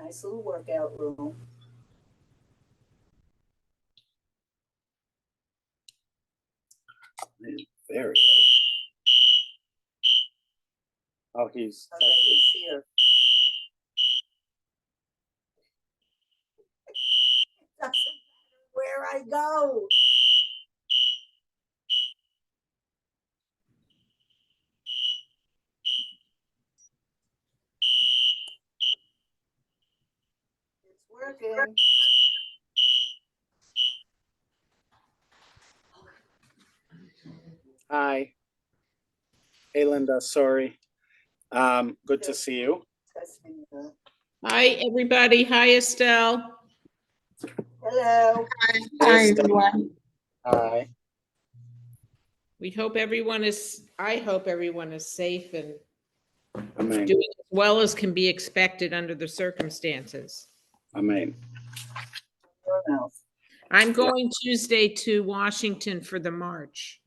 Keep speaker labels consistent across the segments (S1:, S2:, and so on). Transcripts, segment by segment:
S1: Nice little workout room.
S2: Very late. Oh, he's
S1: here. Doesn't matter where I go. It's working.
S2: Hi. Hey, Linda, sorry. Good to see you.
S3: Hi, everybody. Hi, Estelle.
S1: Hello.
S4: Hi, everyone.
S2: Hi.
S3: We hope everyone is, I hope everyone is safe and
S2: Amen.
S3: doing as well as can be expected under the circumstances.
S2: Amen.
S3: I'm going Tuesday to Washington for the march.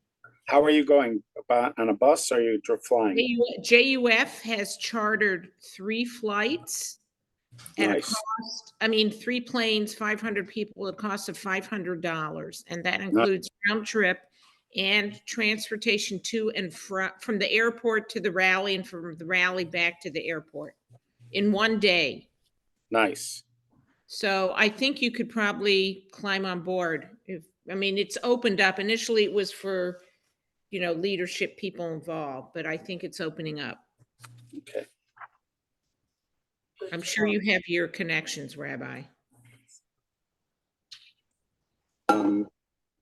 S2: How are you going? On a bus or are you flying?
S3: JUF has chartered 3 flights at
S2: Nice.
S3: a cost, I mean, 3 planes, 500 people, at a cost of $500. And that includes round trip and transportation to and from the airport to the rally and from the rally back to the airport in one day.
S2: Nice.
S3: So I think you could probably climb on board. It's opened up. Initially it was for, leadership people involved, but I think it's opening up.
S2: Okay.
S3: I'm sure you have your connections, Rabbi. And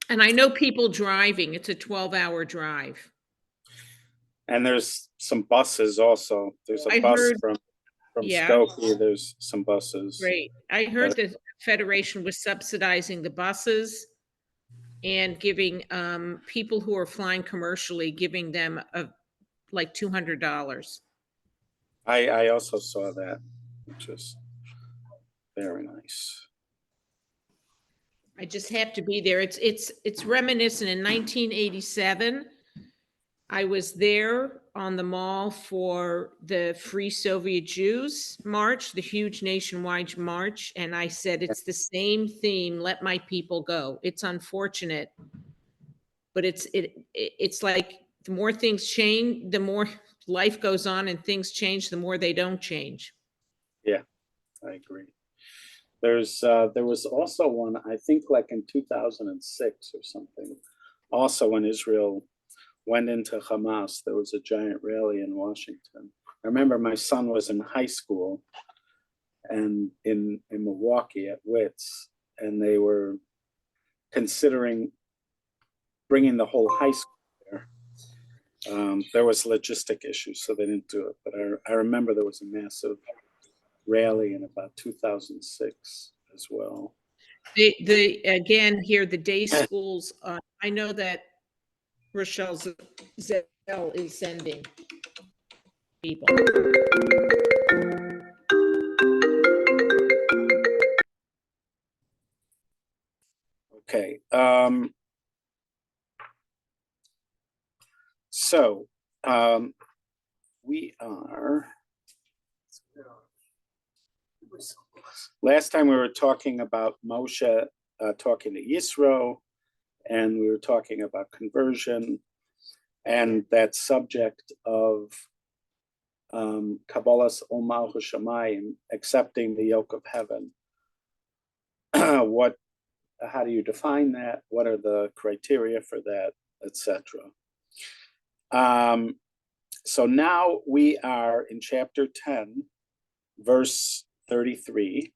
S3: I know people driving. It's a 12-hour drive.
S2: And there's some buses also. There's a bus from
S3: yeah.
S2: Skokie. There's some buses.
S3: Great. I heard the Federation was subsidizing the buses and giving people who are flying commercially, giving them like $200.
S2: I also saw that, which is very nice.
S3: I just have to be there. It's reminiscent. In 1987, I was there on the mall for the Free Soviet Jews March, the huge nationwide march, and I said it's the same theme. Let my people go. It's unfortunate, but it's like the more things change, the more life goes on, and things change, the more they don't change.
S2: Yeah, I agree. There was also one, I think like in 2006 or something, also when Israel went into Hamas, there was a giant rally in Washington. I remember my son was in high school and in Milwaukee at WITS, and they were considering bringing the whole high school there. There was logistic issues, so they didn't do it. But I remember there was a massive rally in about 2006 as well.
S3: Again here, the day schools, I know that Rochelle Zell is sending people.
S2: Okay. So we are. Last time we were talking about Moshe talking to Yisro, and we were talking about conversion and that subject of Kabbalas Omar Hushamayim, accepting the yoke of heaven. How do you define that? What are the criteria for that, etc.? So now we are in chapter 10, verse 33.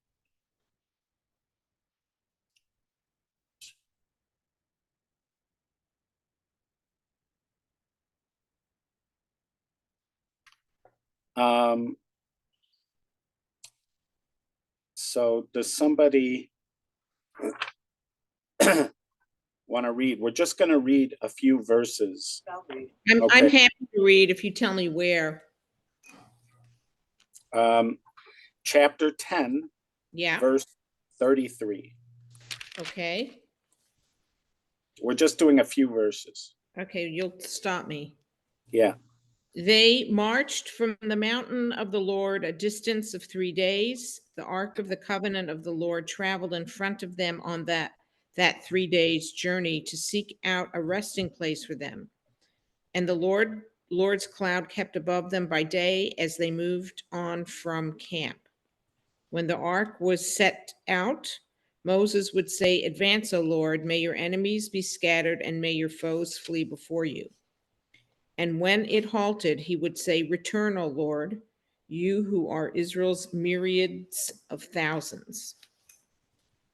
S2: So does somebody want to read? We're just going to read a few verses.
S3: I'm happy to read if you tell me where.
S2: Chapter 10, verse 33.
S3: Okay.
S2: We're just doing a few verses.
S3: Okay, you'll stop me.
S2: Yeah.
S3: They marched from the mountain of the Lord a distance of 3 days. The ark of the covenant of the Lord traveled in front of them on that 3 days journey to seek out a resting place for them. And the Lord's cloud kept above them by day as they moved on from camp. When the ark was set out, Moses would say, "Advance, O Lord, may your enemies be scattered and may your foes flee before you." And when it halted, he would say, "Return, O Lord, you who are Israel's myriads of thousands."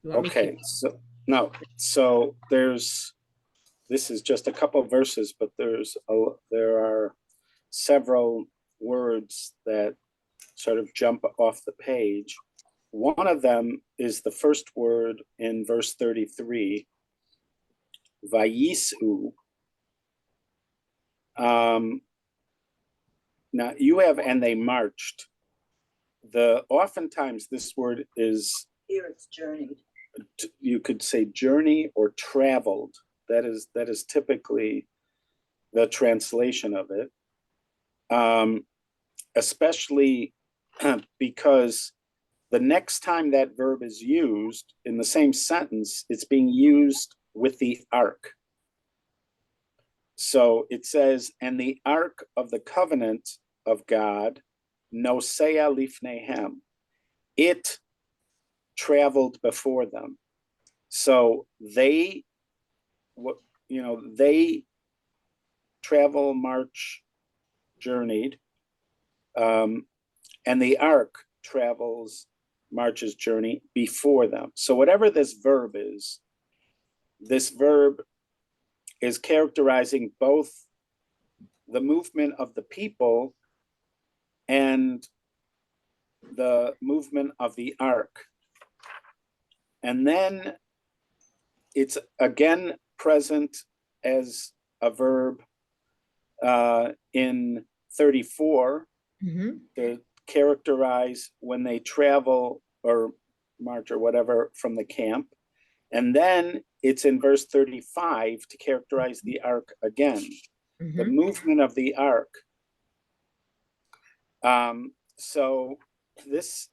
S3: You want me to
S2: Okay,
S3: keep-
S2: so no, so this is just a couple of verses, but there are several words that sort of jump off the page. One of them is the first word in verse 33, vayisu. Now you have, and they marched. Oftentimes this word is,
S1: Here it's journeyed.
S2: you could say journey or traveled. That is typically the translation of it. Especially because the next time that verb is used in the same sentence, it's being used with the ark. So it says, and the ark of the covenant of God, nosea lifnehem, it traveled before them. So they travel, march, journeyed, and the ark travels, marches, journey before them. So whatever this verb is characterizing both the movement of the people and the movement of the ark. And then it's again present as a verb in 34 to characterize when they travel or march or whatever from the camp. And then it's in verse 35 to characterize the ark again, the movement of the ark. So this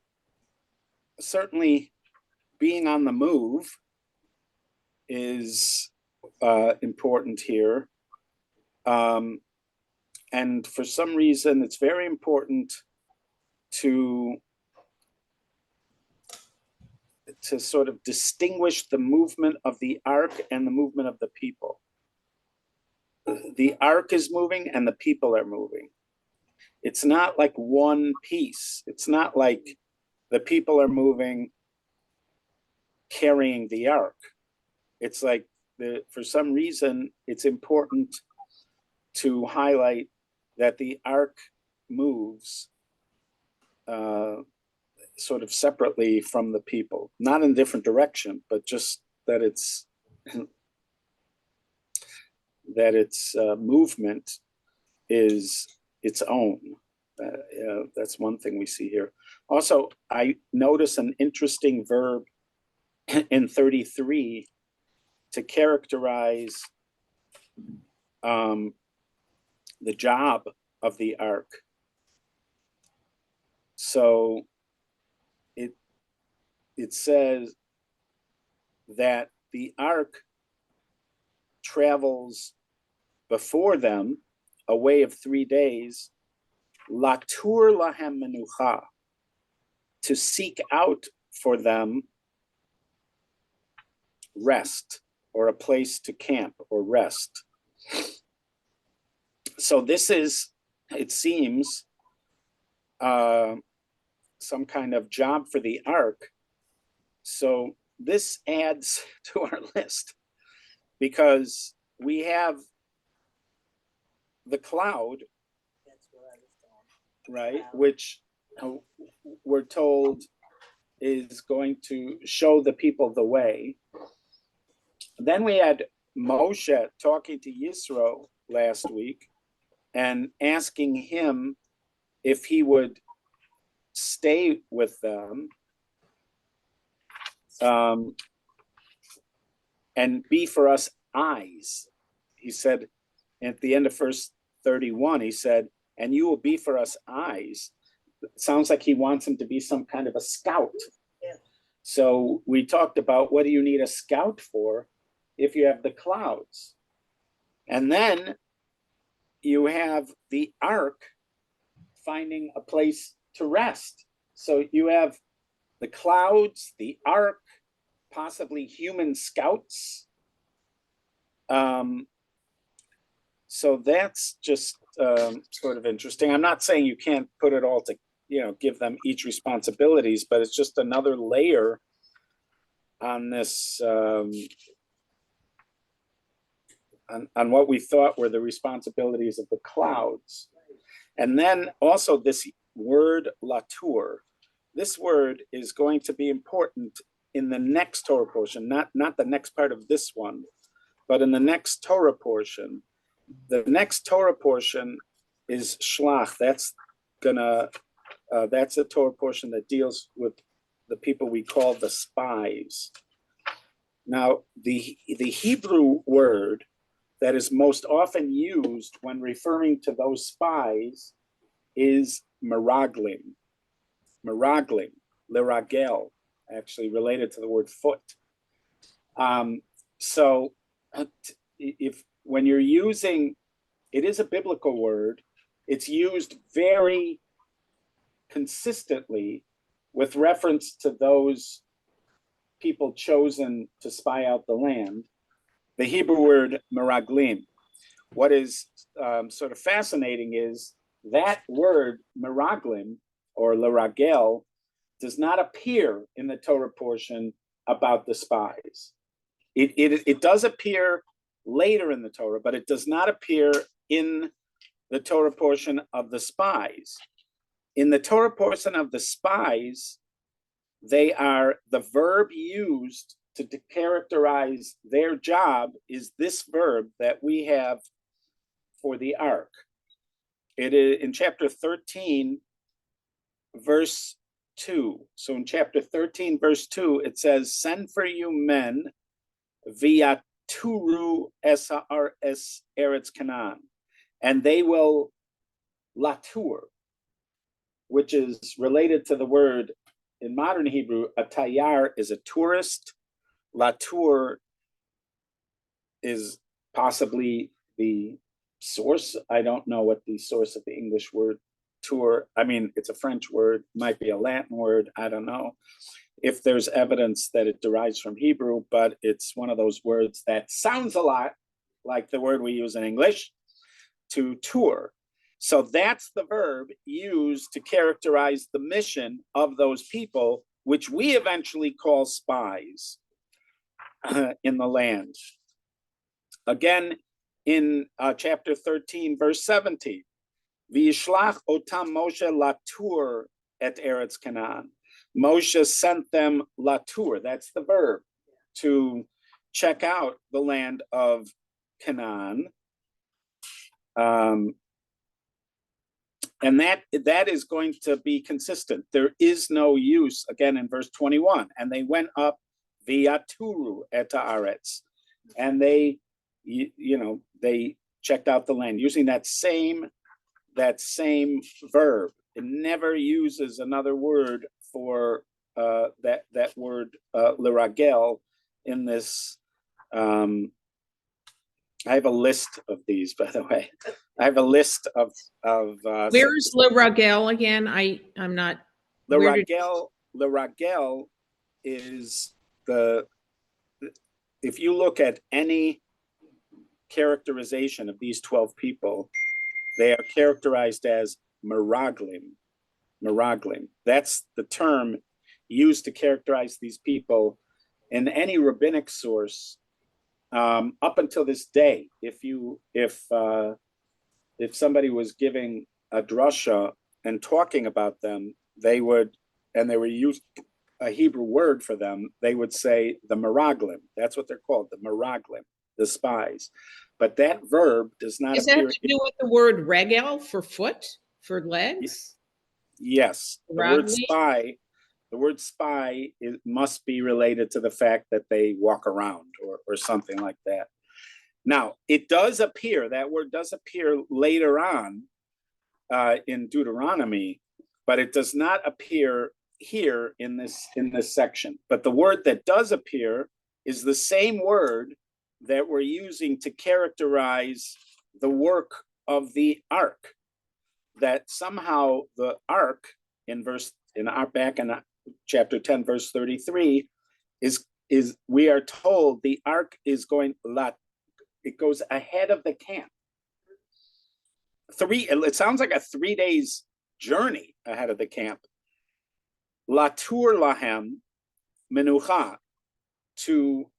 S2: certainly, being on the move is important here. And for some reason, it's very important to sort of distinguish the movement of the ark and the movement of the people. The ark is moving and the people are moving. It's not like one piece. It's not like the people are moving carrying the ark. It's like for some reason, it's important to highlight that the ark moves sort of separately from the people, not in a different direction, but just that its movement is its own. That's one thing we see here. Also, I notice an interesting verb in 33 to characterize the job of the ark. So it says that the ark travels before them a way of 3 days, latur lahem menucha, to seek out for them rest, or a place to camp or rest. So this is, it seems, some kind of job for the ark. So this adds to our list because we have the cloud,
S1: That's where I was going.
S2: right, which we're told is going to show the people the way. Then we had Moshe talking to Yisro last week and asking him if he would stay with them and be for us eyes. He said at the end of verse 31, he said, and you will be for us eyes. It sounds like he wants him to be some kind of a scout.
S1: Yeah.
S2: So we talked about, what do you need a scout for if you have the clouds? And then you have the ark finding a place to rest. So you have the clouds, the ark, possibly human scouts. So that's just sort of interesting. I'm not saying you can't put it all to, give them each responsibilities, but it's just another layer on this, on what we thought were the responsibilities of the clouds. And then also this word latour. This word is going to be important in the next Torah portion, not the next part of this one, but in the next Torah portion. The next Torah portion is shlach. That's a Torah portion that deals with the people we call the spies. Now, the Hebrew word that is most often used when referring to those spies is meraglim. Meraglim, leragel, actually related to the word foot. So if when you're using, it is a biblical word, it's used very consistently with reference to those people chosen to spy out the land. The Hebrew word meraglim. What is sort of fascinating is that word meraglim or leragel does not appear in the Torah portion about the spies. It does appear later in the Torah, but it does not appear in the Torah portion of the spies. In the Torah portion of the spies, they are the verb used to characterize their job is this verb that we have for the ark. It is in chapter 13, verse 2. So in chapter 13, verse 2, it says, "Send for you men via Turu es Eretz Canaan, and they will latour," which is related to the word in modern Hebrew. A tayar is a tourist. Latour is possibly the source. I don't know what the source of the English word tour. I mean, it's a French word, might be a Latin word. I don't know if there's evidence that it derives from Hebrew, but it's one of those words that sounds a lot like the word we use in English, to tour. So that's the verb used to characterize the mission of those people, which we eventually call spies in the land. Again, in chapter 13, verse 17, "V'yishlach otam Moshe latour et Eretz Canaan." Moshe sent them latour, that's the verb, to check out the land of Canaan. And that is going to be consistent. There is no use, again, in verse 21, "And they went up via Turu et Haaretz," and they checked out the land using that same verb. It never uses another word for that word leragel in this. I have a list of these, by the way. I have a list of
S3: Where's leragel again? I'm not.
S2: Leragel is if you look at any characterization of these 12 people, they are characterized as meraglim. Meraglim. That's the term used to characterize these people in any rabbinic source up until this day. If somebody was giving a drasha and talking about them, they were used a Hebrew word for them, they would say the meraglim. That's what they're called, the meraglim, the spies. But that verb does not
S3: Does
S2: appear.
S3: that have to do with the word regel for foot, for legs?
S2: Yes, the word spy must be related to the fact that they walk around or something like that. Now, that word does appear later on in Deuteronomy, but it does not appear here in this section. But the word that does appear is the same word that we're using to characterize the work of the ark. That somehow the ark back in chapter 10, verse 33, is we are told the ark is going it goes ahead of the camp. It sounds like a 3 days journey ahead of the camp. Latur lahem menucha, to,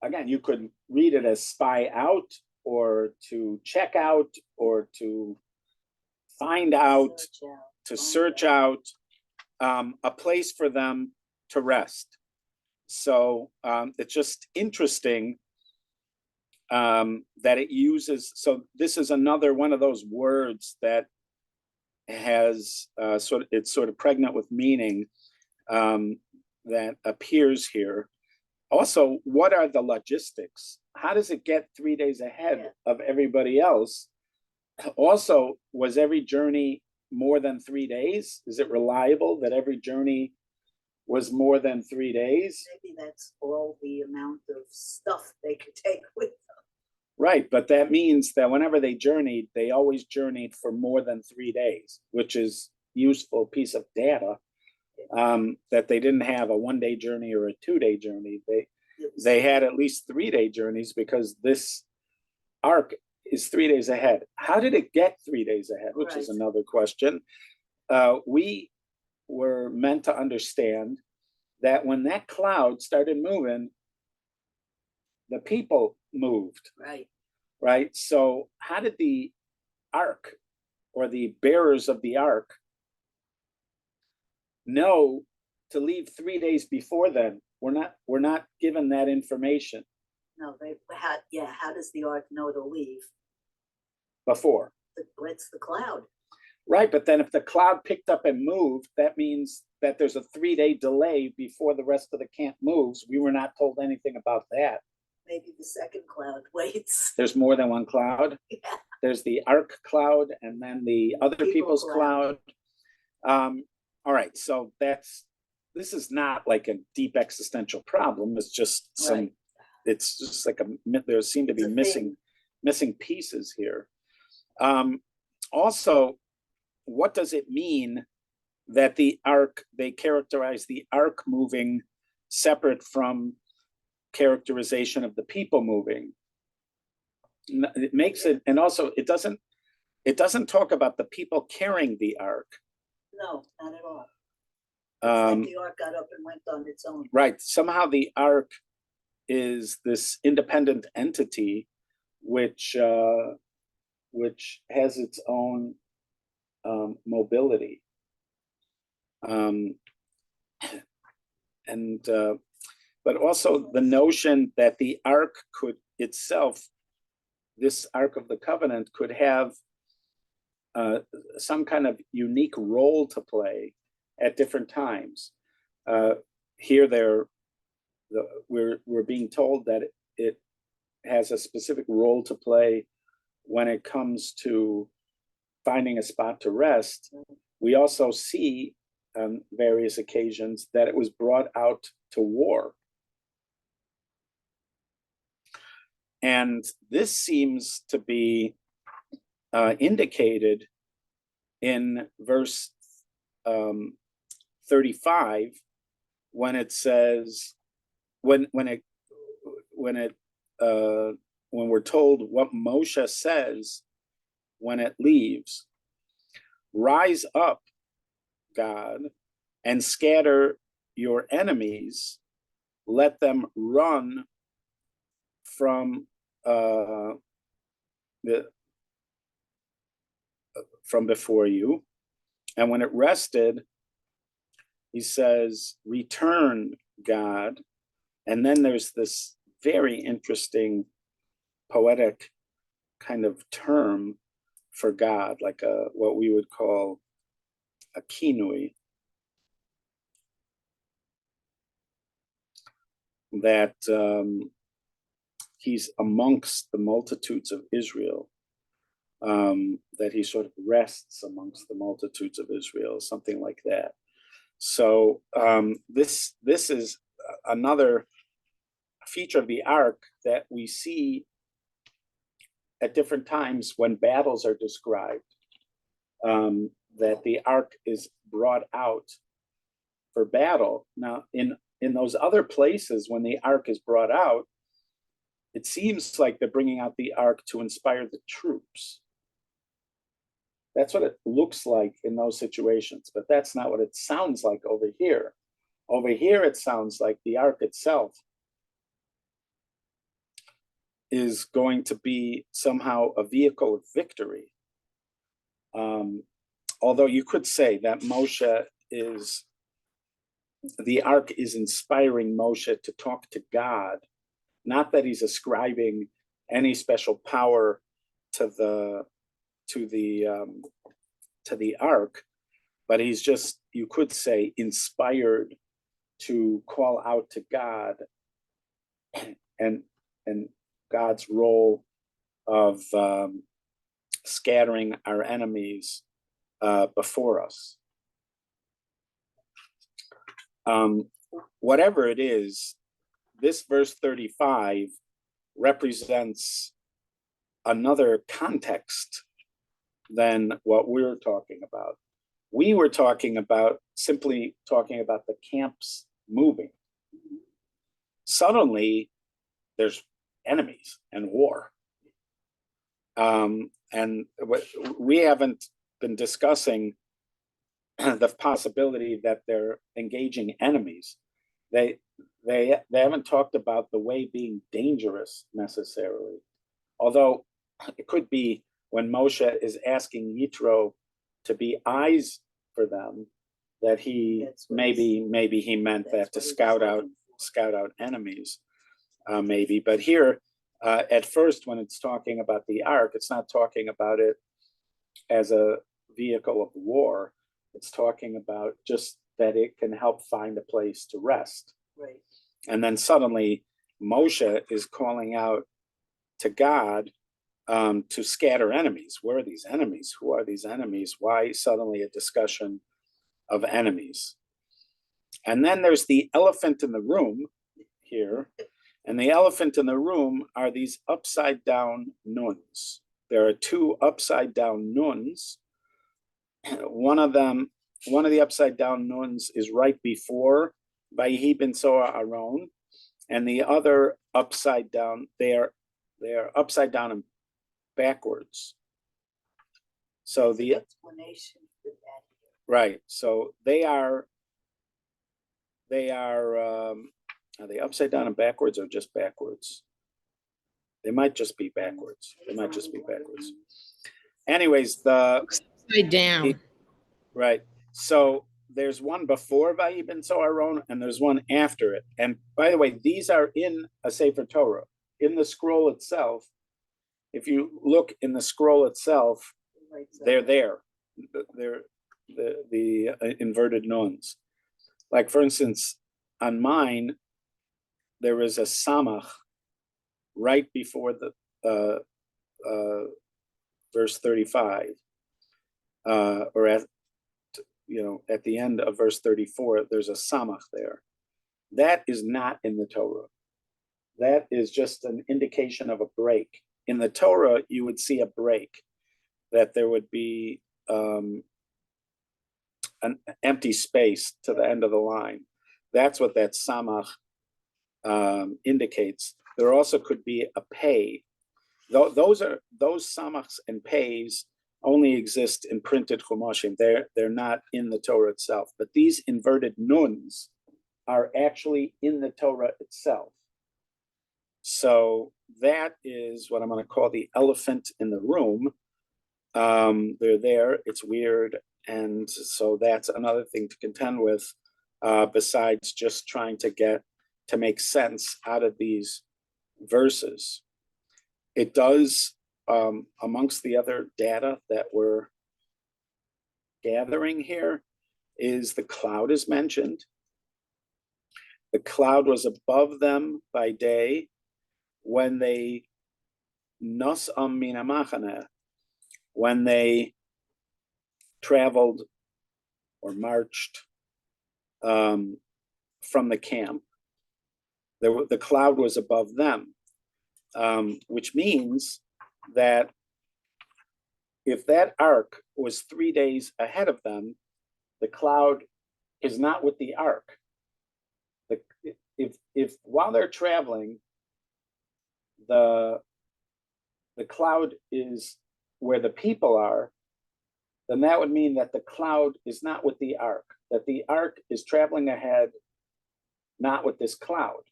S2: again, you could read it as spy out, or to check out, or to find out, to search out a place for them to rest. So it's just interesting that it uses, so this is another one of those words that has it's sort of pregnant with meaning that appears here. Also, what are the logistics? How does it get 3 days ahead of everybody else? Also, was every journey more than 3 days? Is it reliable that every journey was more than 3 days?
S1: Maybe that's all the amount of stuff they could take with them.
S2: Right, but that means that whenever they journeyed, they always journeyed for more than 3 days, which is useful piece of data, that they didn't have a 1 day journey or a 2 day journey. They had at least 3 day journeys, because this ark is 3 days ahead. How did it get 3 days ahead? Which is another question. We were meant to understand that when that cloud started moving, the people moved. Right. So how did the ark, or the bearers of the ark, know to leave 3 days before then? We're not given that information.
S1: No, they had, how does the ark know to leave?
S2: Before.
S1: It's the cloud.
S2: Right, but then if the cloud picked up and moved, that means that there's a 3 day delay before the rest of the camp moves. We were not told anything about that.
S1: Maybe the second cloud waits.
S2: There's more than one cloud.
S1: Yeah.
S2: There's the ark cloud, and then the other people's cloud. All right, so this is not like a deep existential problem. It's just it's just like there seem to be missing pieces here. Also, what does it mean that the ark, they characterize the ark moving separate from characterization of the people moving? It makes it, and also it doesn't talk about the people carrying the ark.
S1: No, not at all. Like the ark got up and went on its own.
S2: Right. Somehow the ark is this independent entity which has its own mobility. But also the notion that the ark could itself, this Ark of the Covenant, could have some kind of unique role to play at different times. Here, we're being told that it has a specific role to play when it comes to finding a spot to rest. We also see on various occasions that it was brought out to war. And this seems to be indicated in verse 35, when it says, when we're told what Moshe says when it leaves: "Rise up, God, and scatter your enemies, let them run from before you." And when it rested, he says, "Return, God." And then there's this very interesting poetic kind of term for God, like what we would call a kinui, that he's amongst the multitudes of Israel. that he sort of rests amongst the multitudes of Israel, something like that. So this is another feature of the ark that we see at different times when battles are described, that the ark is brought out for battle. Now, in those other places, when the ark is brought out, it seems like they're bringing out the ark to inspire the troops. That's what it looks like in those situations, but that's not what it sounds like over here. Over here, it sounds like the ark itself is going to be somehow a vehicle of victory. Although you could say that the ark is inspiring Moshe to talk to God, not that he's ascribing any special power to the ark, but he's just, you could say, inspired to call out to God and God's role of scattering our enemies before us. Whatever it is, this verse 35 represents another context than what we're talking about. We were simply talking about the camps moving. Suddenly, there's enemies and war. And we haven't been discussing the possibility that they're engaging enemies. They haven't talked about the way being dangerous necessarily. Although it could be when Moshe is asking Yitro to be eyes for them, that he maybe he meant that to scout out enemies, maybe. But here, at first, when it's talking about the ark, it's not talking about it as a vehicle of war. It's talking about just that it can help find a place to rest.
S1: Right.
S2: And then suddenly Moshe is calling out to God to scatter enemies. Where are these enemies? Who are these enemies? Why suddenly a discussion of enemies? And then there's the elephant in the room here. And the elephant in the room are these upside down nuns. There are two upside down nuns. One of the upside down nuns is right before Vayihi ben Soa Aaron, and the other upside down, they are upside down and backwards. So the
S1: explanation for that.
S2: right. So they are they upside down and backwards or just backwards? They might just be backwards. Anyways,
S3: Upside down.
S2: Right. So there's one before Vayi ben Soa Aaron and there's one after it. And by the way, these are in a Sefer Torah. In the scroll itself, if you look in the scroll itself, they're there. They're the inverted nuns. Like, for instance, on mine, there is a samach right before the verse 35, or at the end of verse 34, there's a samach there. That is not in the Torah. That is just an indication of a break. In the Torah, you would see a break, that there would be an empty space to the end of the line. That's what that samach indicates. There also could be a pay. Those samachs and pays only exist in printed chumashim. They're not in the Torah itself. But these inverted nuns are actually in the Torah itself. So that is what I'm going to call the elephant in the room. They're there. It's weird. And so that's another thing to contend with, besides just trying to make sense out of these verses. It does, amongst the other data that we're gathering here, is the cloud is mentioned. The cloud was above them by day when they nas'am min hamachana, when they traveled or marched from the camp. The cloud was above them, which means that if that ark was 3 days ahead of them, the cloud is not with the ark. If while they're traveling, the cloud is where the people are, then that would mean that the cloud is not with the ark, that the ark is traveling ahead, not with this cloud.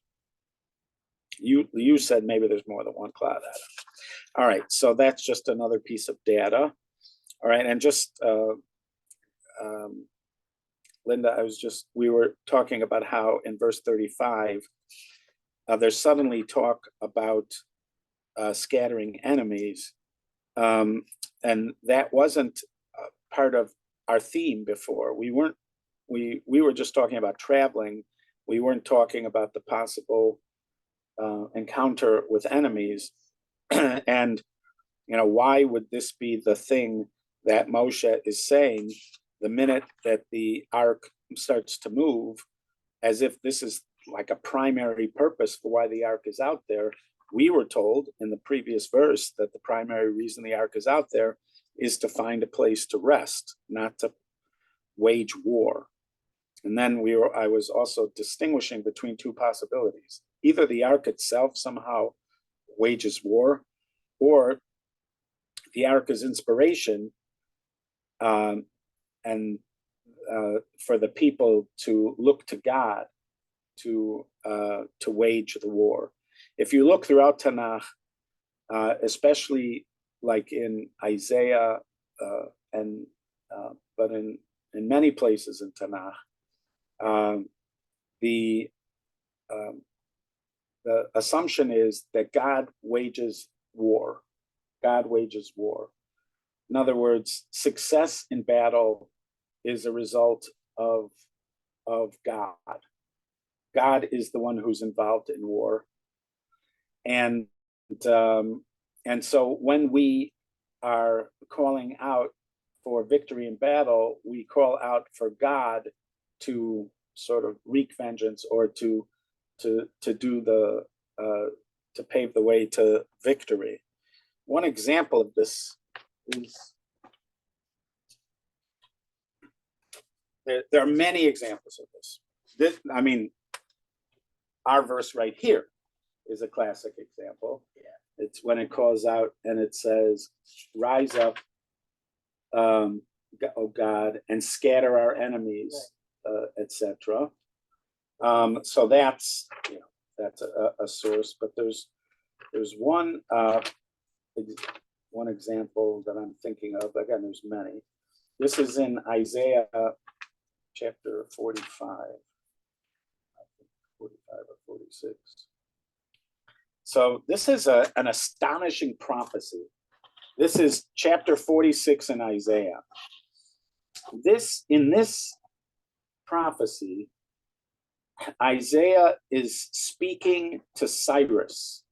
S2: You said maybe there's more than one cloud, Adam. All right, so that's just another piece of data. All right, and just Linda, we were talking about how in verse 35, there's suddenly talk about scattering enemies, and that wasn't part of our theme before. We were just talking about traveling. We weren't talking about the possible encounter with enemies. And why would this be the thing that Moshe is saying the minute that the ark starts to move, as if this is like a primary purpose for why the ark is out there? We were told in the previous verse that the primary reason the ark is out there is to find a place to rest, not to wage war. And then I was also distinguishing between two possibilities. Either the ark itself somehow wages war, or the ark is inspiration and for the people to look to God to wage the war. If you look throughout Tanakh, especially like in Isaiah, but in many places in Tanakh, the assumption is that God wages war. God wages war. In other words, success in battle is a result of God. God is the one who's involved in war. And so when we are calling out for victory in battle, we call out for God to sort of wreak vengeance, or to pave the way to victory. One example of this is, there are many examples of this. Our verse right here is a classic example. Yeah. It's when it calls out and it says, "Rise up, O God, and scatter our enemies," etc. So that's a source, but there's one example that I'm thinking of. Again, there's many. This is in Isaiah chapter 45, I think 45 or 46. So this is an astonishing prophecy. This is chapter 46 in Isaiah. In this prophecy, Isaiah is speaking to Cyrus.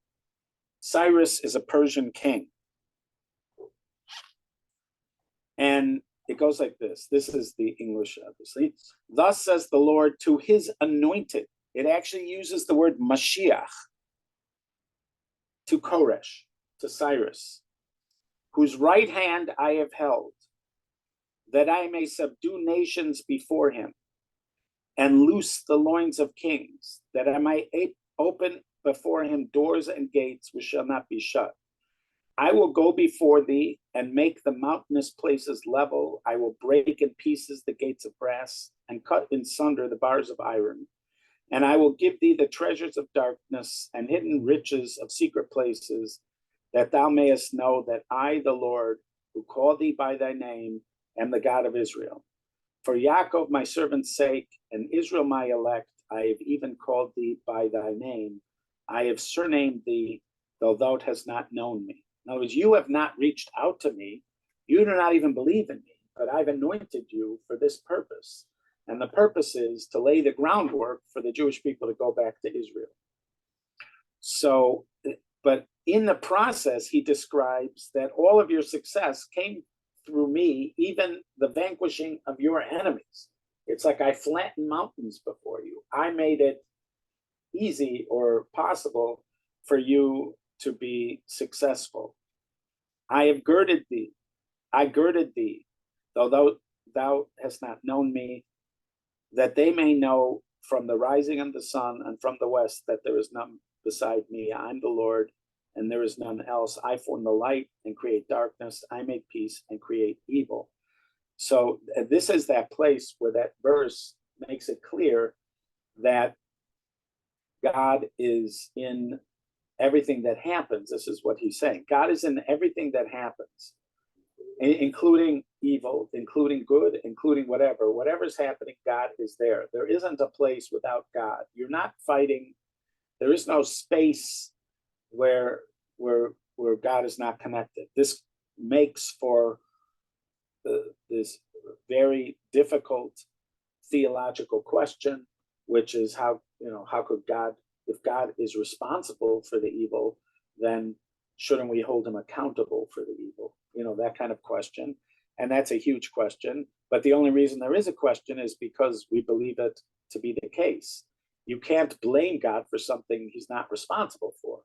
S2: Cyrus is a Persian king. And it goes like this. This is the English, obviously. "Thus says the Lord to his anointed." It actually uses the word Mashiach, to Koresh, to Cyrus, "whose right hand I have held, that I may subdue nations before him, and loose the loins of kings, that I might open before him doors and gates which shall not be shut. I will go before thee and make the mountainous places level. I will break in pieces the gates of brass and cut in sunder the bars of iron. And I will give thee the treasures of darkness and hidden riches of secret places, that thou mayest know that I, the Lord, who call thee by thy name, am the God of Israel. For Yaakov my servant's sake, and Israel my elect, I have even called thee by thy name. I have surnamed thee, though thou hast not known me." In other words, you have not reached out to me. You do not even believe in me, but I've anointed you for this purpose. And the purpose is to lay the groundwork for the Jewish people to go back to Israel. So, but in the process, he describes that all of your success came through me, even the vanquishing of your enemies. It's like I flattened mountains before you. I made it easy or possible for you to be successful. I have girded thee. I girded thee, though thou hast not known me, that they may know from the rising of the sun and from the west that there is none beside me. I'm the Lord, and there is none else. I form the light and create darkness. I make peace and create evil. So this is that place where that verse makes it clear that God is in everything that happens. This is what he's saying. God is in everything that happens, including evil, including good, including whatever. Whatever's happening, God is there. There isn't a place without God. You're not fighting. There is no space where God is not connected. This makes for this very difficult theological question, which is how could God, if God is responsible for the evil, then shouldn't we hold him accountable for the evil? That kind of question. And that's a huge question. But the only reason there is a question is because we believe it to be the case. You can't blame God for something he's not responsible for.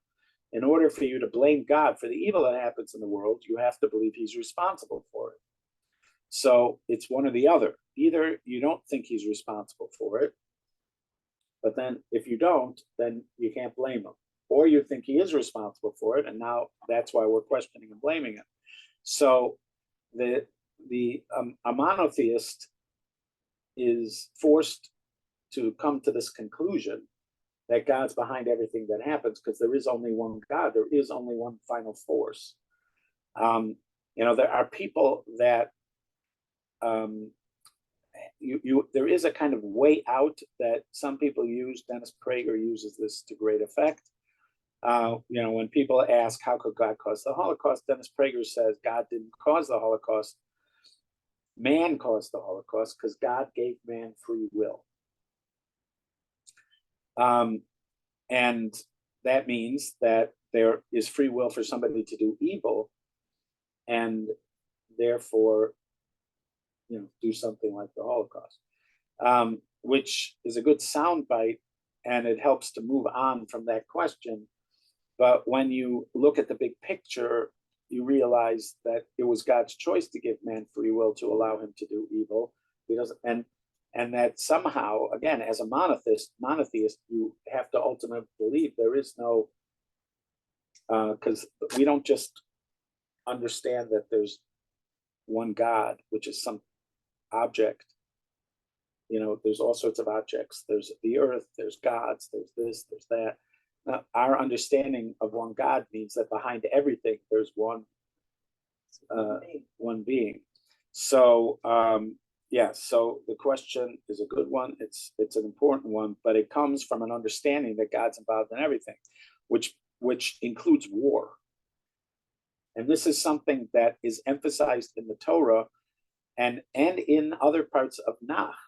S2: In order for you to blame God for the evil that happens in the world, you have to believe he's responsible for it. So it's one or the other. Either you don't think he's responsible for it, but then if you don't, then you can't blame him. Or you think he is responsible for it, and now that's why we're questioning and blaming him. So a monotheist is forced to come to this conclusion that God's behind everything that happens, because there is only one God. There is only one final force. There are people that there is a kind of way out that some people use. Dennis Prager uses this to great effect. When people ask, how could God cause the Holocaust? Dennis Prager says God didn't cause the Holocaust. Man caused the Holocaust because God gave man free will. And that means that there is free will for somebody to do evil, and therefore, do something like the Holocaust, which is a good soundbite, and it helps to move on from that question. But when you look at the big picture, you realize that it was God's choice to give man free will to allow him to do evil. He doesn't, and that somehow, again, as a monotheist, you have to ultimately believe there is no, because we don't just understand that there's one God, which is some object. There's all sorts of objects. There's the earth, there's gods, there's this, there's that. Now, our understanding of one God means that behind everything, there's one being. So, so the question is a good one. It's an important one, but it comes from an understanding that God's involved in everything, which includes war. And this is something that is emphasized in the Torah and in other parts of Nach,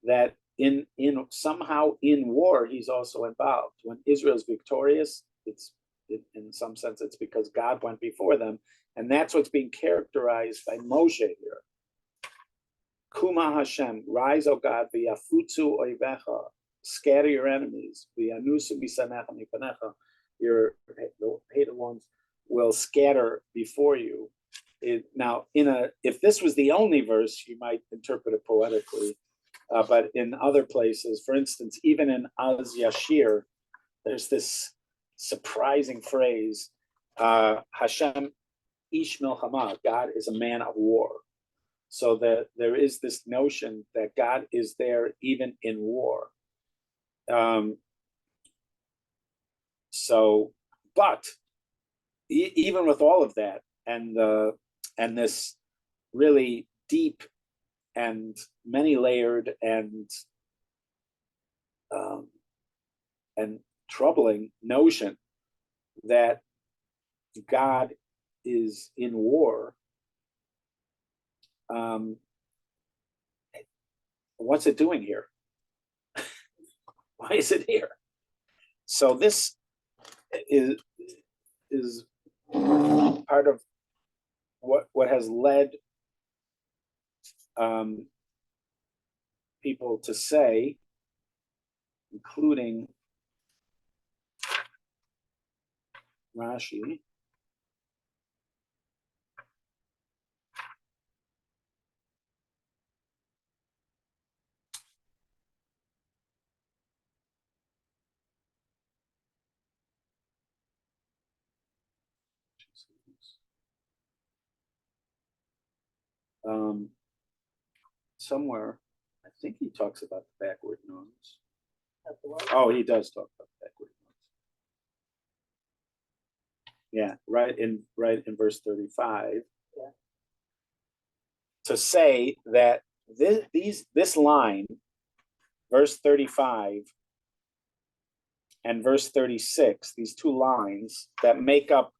S2: that in somehow in war he's also involved. When Israel's victorious, in some sense it's because God went before them, and that's what's being characterized by Moshe here. Kuma Hashem, rise, O God, v'yafutzu oivecha, scatter your enemies, v'yanusu misanecha mipanecha, your hated ones will scatter before you. Now, if this was the only verse, you might interpret it poetically. But in other places, for instance, even in Az Yashir, there's this surprising phrase, Hashem ish milchama, God is a man of war. So that there is this notion that God is there even in war. But even with all of that, and this really deep and many-layered and troubling notion that God is in war, what's it doing here? Why is it here? So this is is part of what has led people to say, including Rashi, somewhere, I think he talks about the backward nuns. Oh, he does talk about the backward nuns. Yeah, right in verse 35.
S1: Yeah.
S2: To say that this line, verse 35 and verse 36, these two lines that make up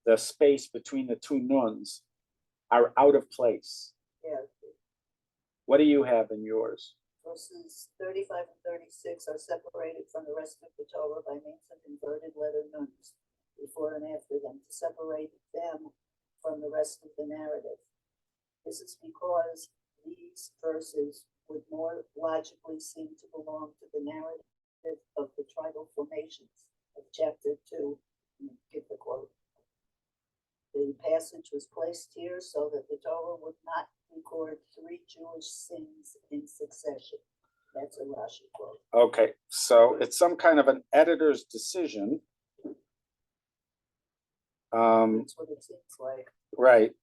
S2: the space between the two nuns, are out of place.
S1: Yeah.
S2: What do you have in yours?
S1: Verses 35 and 36 are separated from the rest of the Torah by means of inverted letter nuns before and after them to separate them from the rest of the narrative. This is because these verses would more logically seem to belong to the narrative of the tribal formations of chapter 2. Give the quote. The passage was placed here so that the Torah would not record 3 Jewish sins in succession. That's a Rashi quote.
S2: Okay, so it's some kind of an editor's decision.
S1: That's what it seems like.
S2: Right,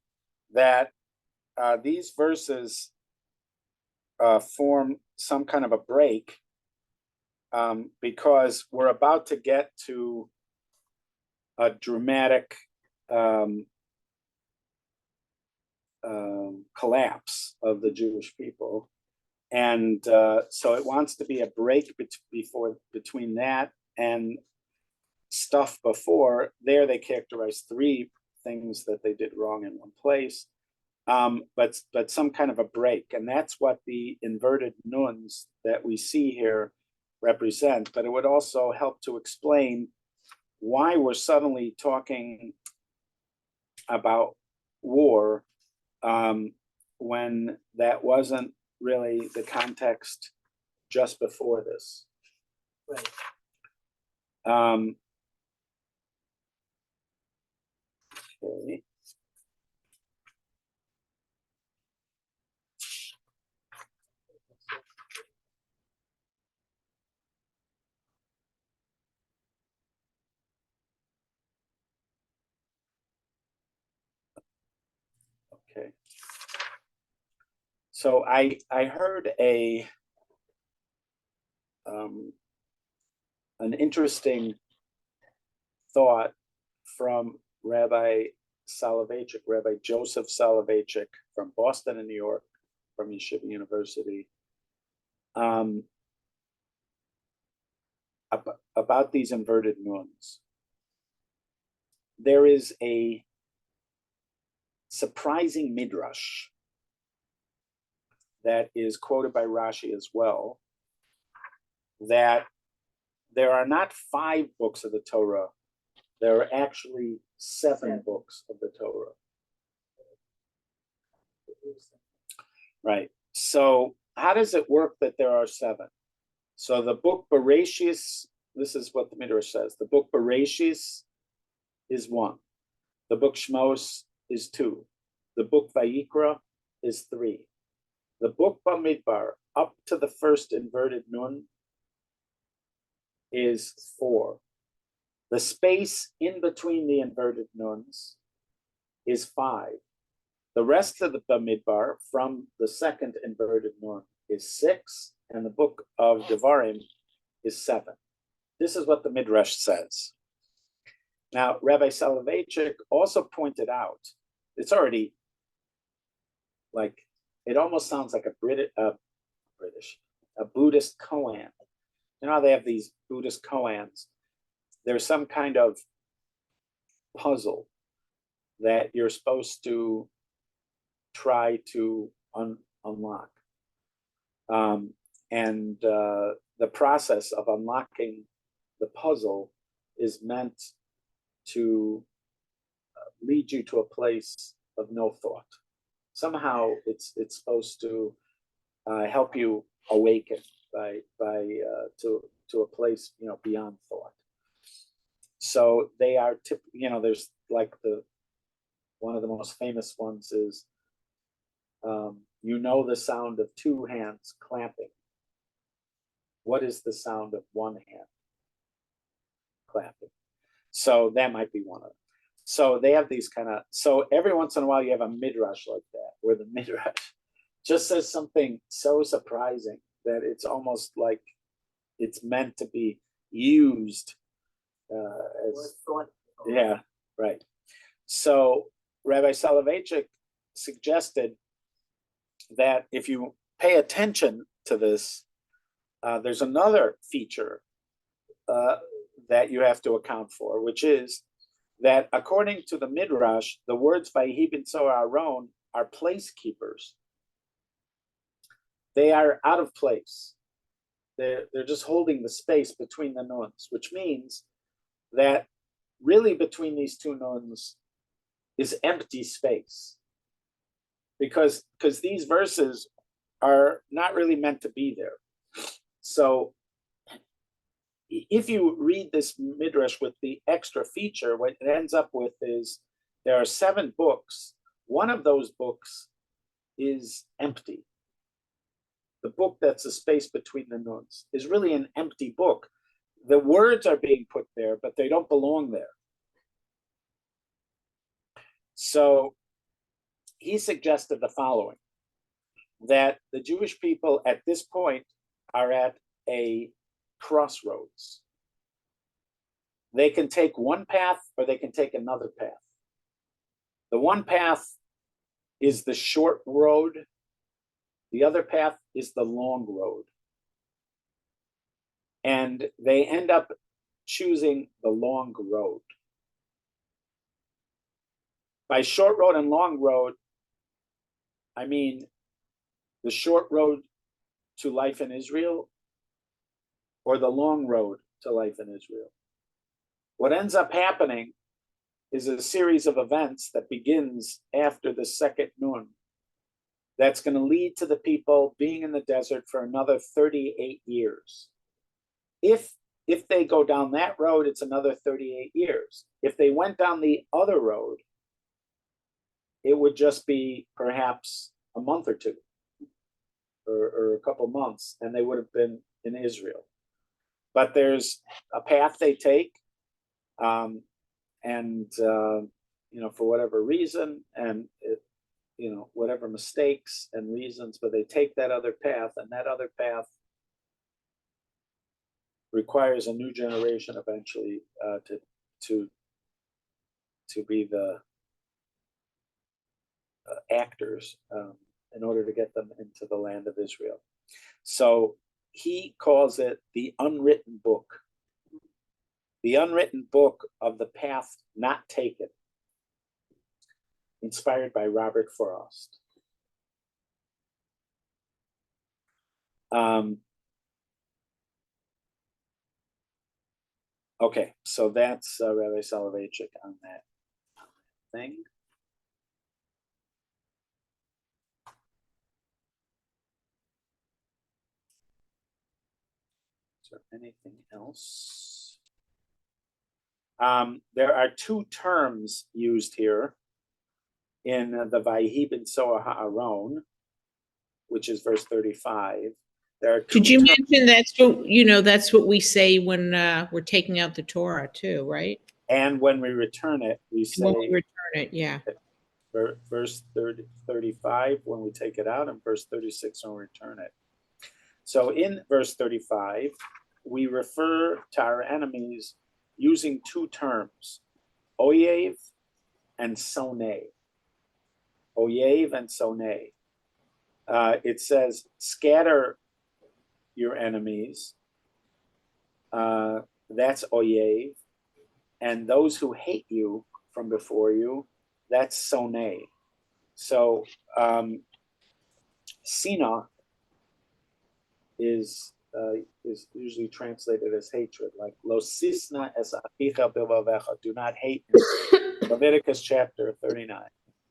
S2: that these verses form some kind of a break because we're about to get to a dramatic collapse of the Jewish people, and so it wants to be a break between that and stuff before. There they characterize 3 things that they did wrong in one place, but some kind of a break, and that's what the inverted nuns that we see here represent. But it would also help to explain why we're suddenly talking about war when that wasn't really the context just before this.
S1: Right.
S2: Okay. Okay. So I heard an interesting thought from Rabbi Joseph Soloveitchik from Boston and New York, from Yeshiva University, about these inverted nuns. There is a surprising midrash that is quoted by Rashi as well, that there are not 5 books of the Torah, there are actually 7 books of the Torah. Right. So how does it work that there are 7? So the book Bereshis, this is what the midrash says. The book Bereshis is 1. The book Shmos is 2. The book Vayikra is 3. The book Bamidbar, up to the first inverted nun, is 4. The space in between the inverted nuns is 5. The rest of the Bamidbar from the second inverted nun is 6, and the book of Devarim is 7. This is what the Midrash says. Now, Rabbi Soloveitchik also pointed out, it's already like, it almost sounds like a Buddhist koan. You know how they have these Buddhist koans? There's some kind of puzzle that you're supposed to try to unlock. And the process of unlocking the puzzle is meant to lead you to a place of no thought. Somehow it's supposed to help you awaken to a place, beyond thought. So they are there's like one of the most famous ones is the sound of two hands clapping. What is the sound of one hand clapping? So that might be one of them. So they have these so every once in a while you have a midrash like that, where the midrash just says something so surprising that it's almost like it's meant to be used as, yeah, right. So Rabbi Soloveitchik suggested that if you pay attention to this, there's another feature that you have to account for, which is that according to the Midrash, the words Vayihi b'Tzoar Aaron are place keepers. They are out of place. They're just holding the space between the nuns, which means that really between these two nuns is empty space. Because these verses are not really meant to be there. So if you read this midrash with the extra feature, what it ends up with is there are 7 books. One of those books is empty. The book that's the space between the nuns is really an empty book. The words are being put there, but they don't belong there. So he suggested the following, that the Jewish people at this point are at a crossroads. They can take one path or they can take another path. The one path is the short road. The other path is the long road. And they end up choosing the long road. By short road and long road, I mean the short road to life in Israel or the long road to life in Israel. What ends up happening is a series of events that begins after the second Nun that's going to lead to the people being in the desert for another 38 years. If they go down that road, it's another 38 years. If they went down the other road, it would just be perhaps a month or two or a couple months, and they would have been in Israel. But there's a path they take, for whatever reason, and whatever mistakes and reasons, but they take that other path, and that other path requires a new generation eventually to be the actors in order to get them into the land of Israel. So he calls it the unwritten book. The unwritten book of the path not taken, inspired by Robert Frost. Okay, so that's Rabbi Soloveitchik on that thing. Is there anything else? There are 2 terms used here in the Vayihi b'Tzoar Ha'aron, which is verse 35. There are 2
S3: Could you
S2: terms,
S3: mention that's what we say when we're taking out the Torah too, right?
S2: and when we return it, we say
S3: When we return it, yeah.
S2: verse 35 when we take it out, and verse 36 when we return it. So in verse 35, we refer to our enemies using 2 terms, oyev and soneh. Oyev and soneh. It says, scatter your enemies. That's oyev. And those who hate you from before you, that's soneh. So, Sina is is usually translated as hatred, like lo sisna es achicha bilvavecha, do not hate. Leviticus chapter 39,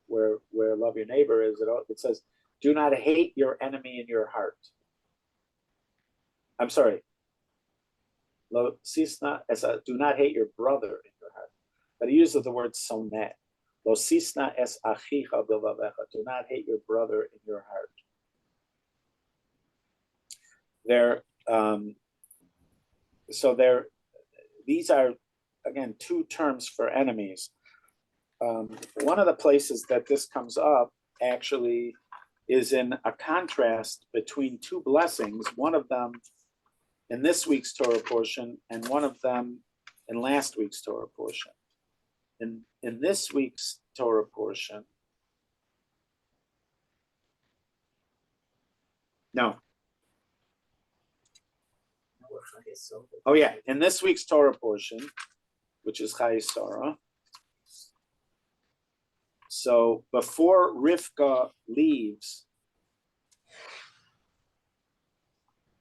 S2: where love your neighbor is, it says, do not hate your enemy in your heart. I'm sorry. Lo sisna es do not hate your brother in your heart. But he uses the word soneh. Lo sisna es achicha bilvavecha, do not hate your brother in your heart. These are, again, two terms for enemies. One of the places that this comes up actually is in a contrast between two blessings, one of them in this week's Torah portion and one of them in last week's Torah portion. In this week's Torah portion, no. Oh yeah, in this week's Torah portion, which is Chayei Sarah. So before Rivka leaves,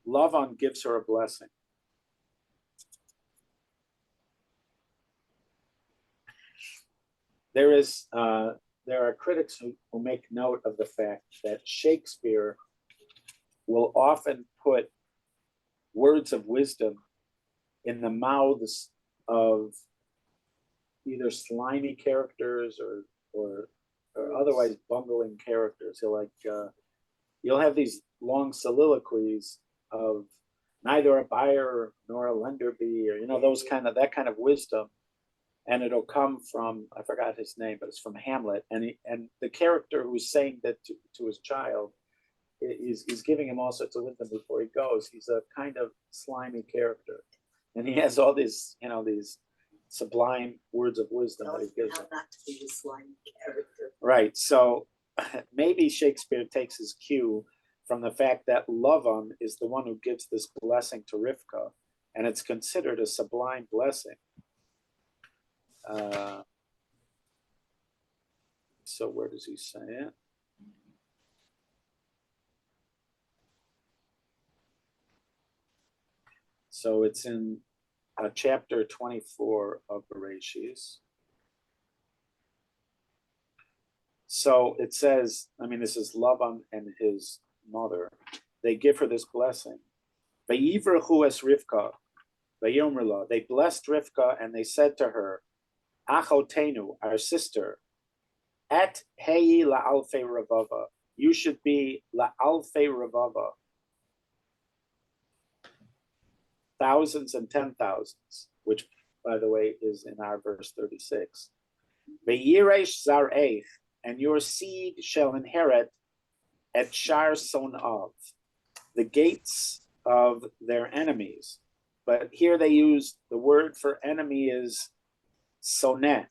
S2: Lavan gives her a blessing. There are critics who make note of the fact that Shakespeare will often put words of wisdom in the mouths of either slimy characters or otherwise bungling characters. You'll have these long soliloquies of neither a buyer nor a lender be, or that kind of wisdom, and it'll come from, I forgot his name, but it's from Hamlet, and the character who's saying that to his child is giving him all sorts of wisdom before he goes. He's a kind of slimy character, and he has all these sublime words of wisdom that he gives him.
S1: Not to be a slimy character.
S2: Right. So maybe Shakespeare takes his cue from the fact that Lavan is the one who gives this blessing to Rivka, and it's considered a sublime blessing. So where does he say it? So it's in chapter 24 of Bereshis. So it says, this is Lavan and his mother. They give her this blessing. Vayivrachu es Rivka, vayomrila. They blessed Rivka and they said to her, Achotenu, our sister, et heyi la'alfei ravava. You should be la'alfei ravava. Thousands and 10,000s, which, by the way, is in our verse 36. Veyiresh zareich, and your seed shall inherit et shar sonav, the gates of their enemies. But here they use the word for enemy is soneh,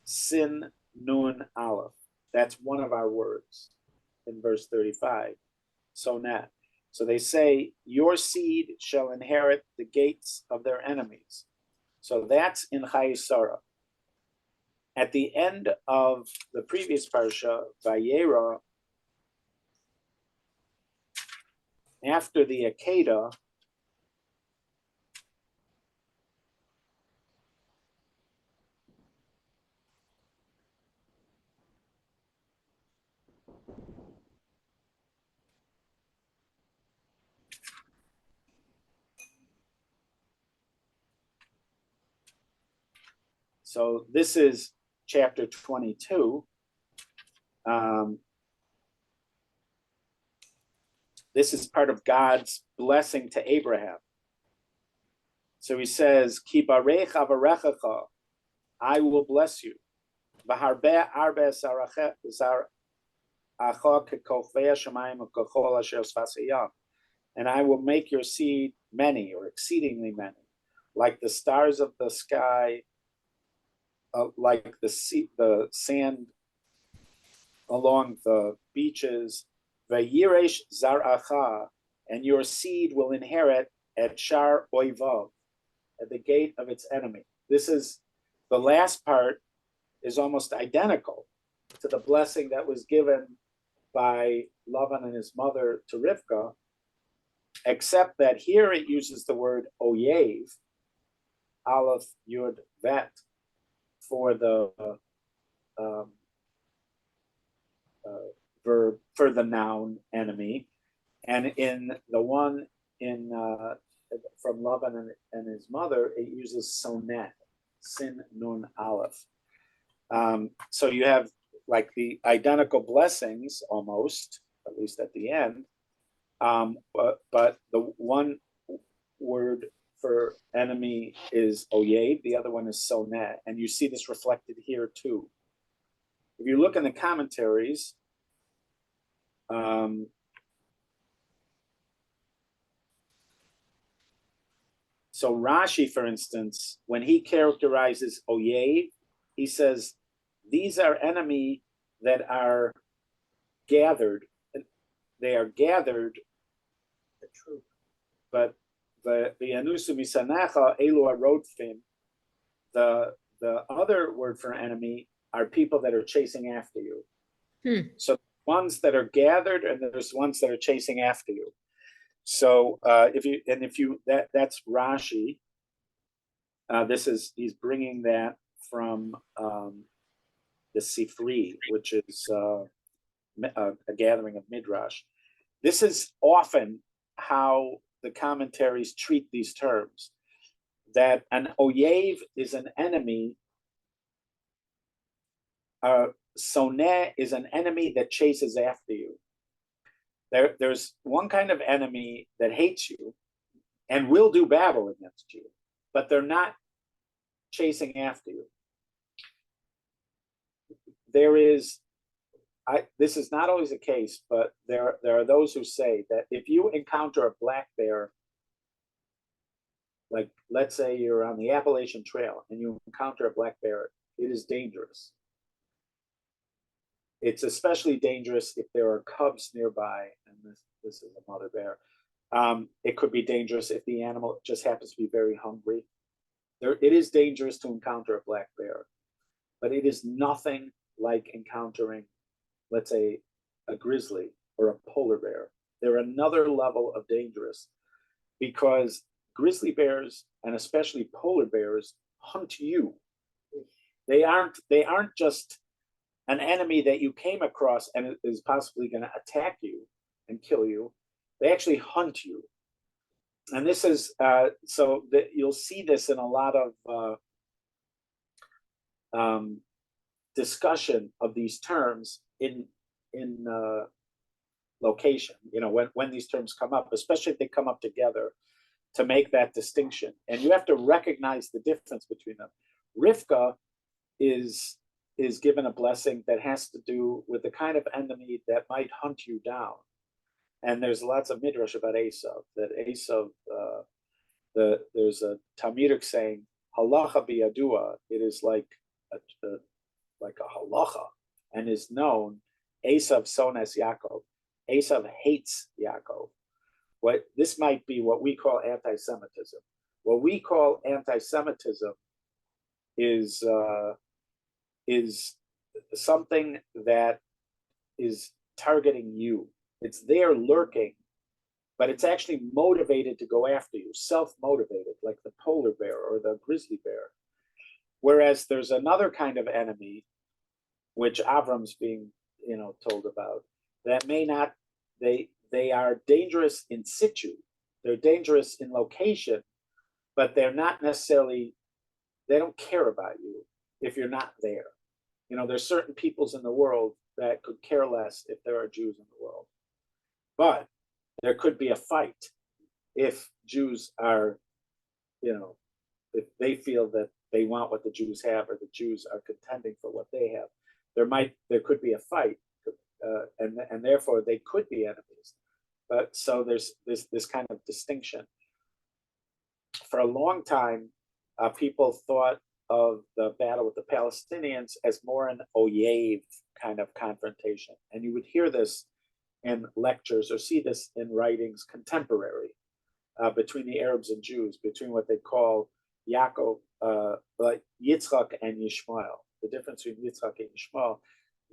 S2: sin nun aleph. That's one of our words in verse 35, soneh. So they say, your seed shall inherit the gates of their enemies. So that's in Chayei Sarah. At the end of the previous parsha, Vayera, after the Akedah, so this is chapter 22. This is part of God's blessing to Abraham. So he says, Ki barech avarechacha, I will bless you. V'harbe arbe zaracha kekofei hashamayim ukechol asher sfas hayam. And I will make your seed many, or exceedingly many, like the stars of the sky, like the sand along the beaches. Vayiresh zaracha, and your seed will inherit at shar oivav, at the gate of its enemy. This is the last part is almost identical to the blessing that was given by Lavan and his mother to Rivka. except that here it uses the word oyev, aleph, yud, vet, for the um, verb, for the noun enemy. And in the one in from Laban and his mother, it uses sonet, sin nun aleph. So you have like the identical blessings almost, at least at the end. But the one word for enemy is oyed, the other one is sonet, and you see this reflected here too. If you look in the commentaries, so Rashi, for instance, when he characterizes oyed, he says these are enemy that are gathered. They are gathered, the truth, but the anusu misanacha elu arodfim, the other word for enemy are people that are chasing after you. So ones that are gathered, and there's ones that are chasing after you. So that's Rashi. He's bringing that from the Sifri, which is a gathering of Midrash. This is often how the commentaries treat these terms, that an oyev is an enemy, soneh is an enemy that chases after you. There's one kind of enemy that hates you and will do battle against you, but they're not chasing after you. This is not always the case, but there are those who say that if you encounter a black bear, like let's say you're on the Appalachian Trail and you encounter a black bear, it is dangerous. It's especially dangerous if there are cubs nearby, and this is a mother bear. It could be dangerous if the animal just happens to be very hungry. It is dangerous to encounter a black bear, but it is nothing like encountering, let's say, a grizzly or a polar bear. They're another level of dangerous, because grizzly bears and especially polar bears hunt you. They aren't just an enemy that you came across and is possibly going to attack you and kill you. They actually hunt you. And this is so that you'll see this in a lot of discussion of these terms in location. You know, when these terms come up, especially if they come up together, to make that distinction. And you have to recognize the difference between them. Rivka is given a blessing that has to do with the kind of enemy that might hunt you down. And there's lots of midrash about Esav, that Esav, there's a Talmudic saying, halacha biyadua, it is like a halacha, and is known, Esav sones Yaakov. Esav hates Yaakov. This might be what we call anti-Semitism. What we call anti-Semitism is something that is targeting you. It's there lurking, but it's actually motivated to go after you, self-motivated, like the polar bear or the grizzly bear. Whereas there's another kind of enemy, which Avram's being, told about, that may not, they are dangerous in situ. They're dangerous in location, but they're not necessarily, they don't care about you if you're not there. There's certain peoples in the world that could care less if there are Jews in the world. But there could be a fight if Jews are, if they feel that they want what the Jews have, or the Jews are contending for what they have. There could be a fight, and therefore they could be enemies. But so there's this kind of distinction. For a long time, people thought of the battle with the Palestinians as more an oyev kind of confrontation. And you would hear this in lectures or see this in writings contemporary between the Arabs and Jews, between what they call Yaakov, like Yitzchak and Yishmael. The difference between Yitzchak and Yishmael,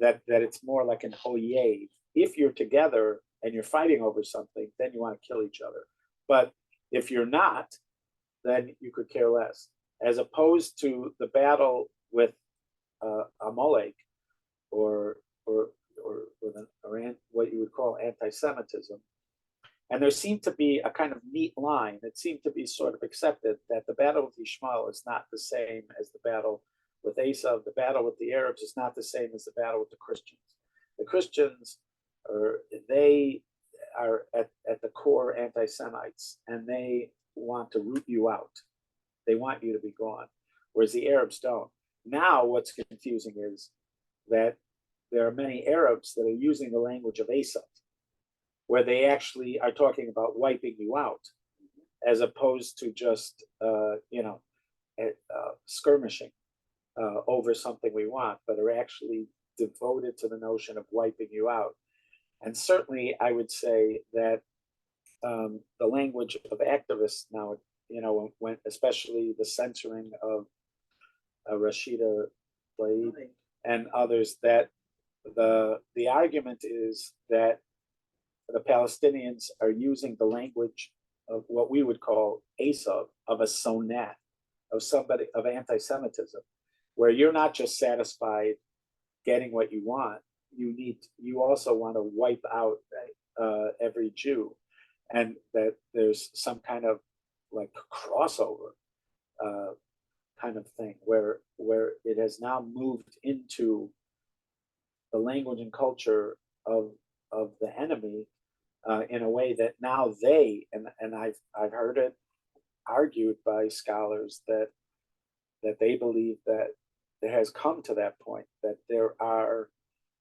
S2: that it's more like an oyev. If you're together and you're fighting over something, then you want to kill each other. But if you're not, then you could care less. As opposed to the battle with Amalek, or what you would call anti-Semitism. And there seemed to be a kind of neat line. It seemed to be sort of accepted that the battle with Ishmael is not the same as the battle with Esau. The battle with the Arabs is not the same as the battle with the Christians. The Christians are at the core anti-Semites, and they want to root you out. They want you to be gone, whereas the Arabs don't. Now what's confusing is that there are many Arabs that are using the language of Esau, where they actually are talking about wiping you out, as opposed to just skirmishing over something we want, but are actually devoted to the notion of wiping you out. And certainly, I would say that the language of activists now, when especially the censoring of Rashida Tlaib and others, that the argument is that the Palestinians are using the language of what we would call Esau, of a sonat, of anti-Semitism, where you're not just satisfied getting what you want, you also want to wipe out every Jew, and that there's some kind of like crossover kind of thing where it has now moved into the language and culture of the enemy in a way that now and I've heard it argued by scholars that they believe that it has come to that point, that there are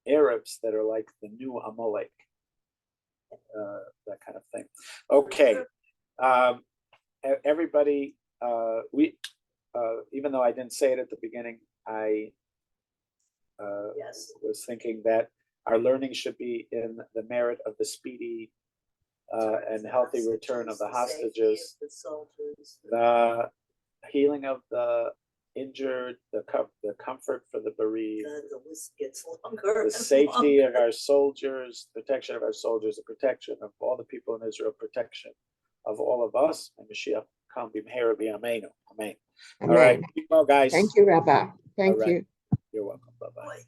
S2: Arabs that are like the new Amalek, that kind of thing. Okay, everybody, we even though I didn't say it at the beginning, I was thinking that our learning should be in the merit of the speedy and healthy return of the hostages, the healing of the injured, the comfort for the bereaved,
S1: The list gets longer.
S2: the safety of our soldiers, protection of our soldiers, the protection of all the people in Israel, protection of all of us, and Mashiach come b'mehera b'yameinu. Amen. All right,
S4: Amen.
S2: keep well, guys.
S4: Thank you, Rabbi. Thank
S2: All right.
S4: you.
S2: You're welcome. Bye-bye.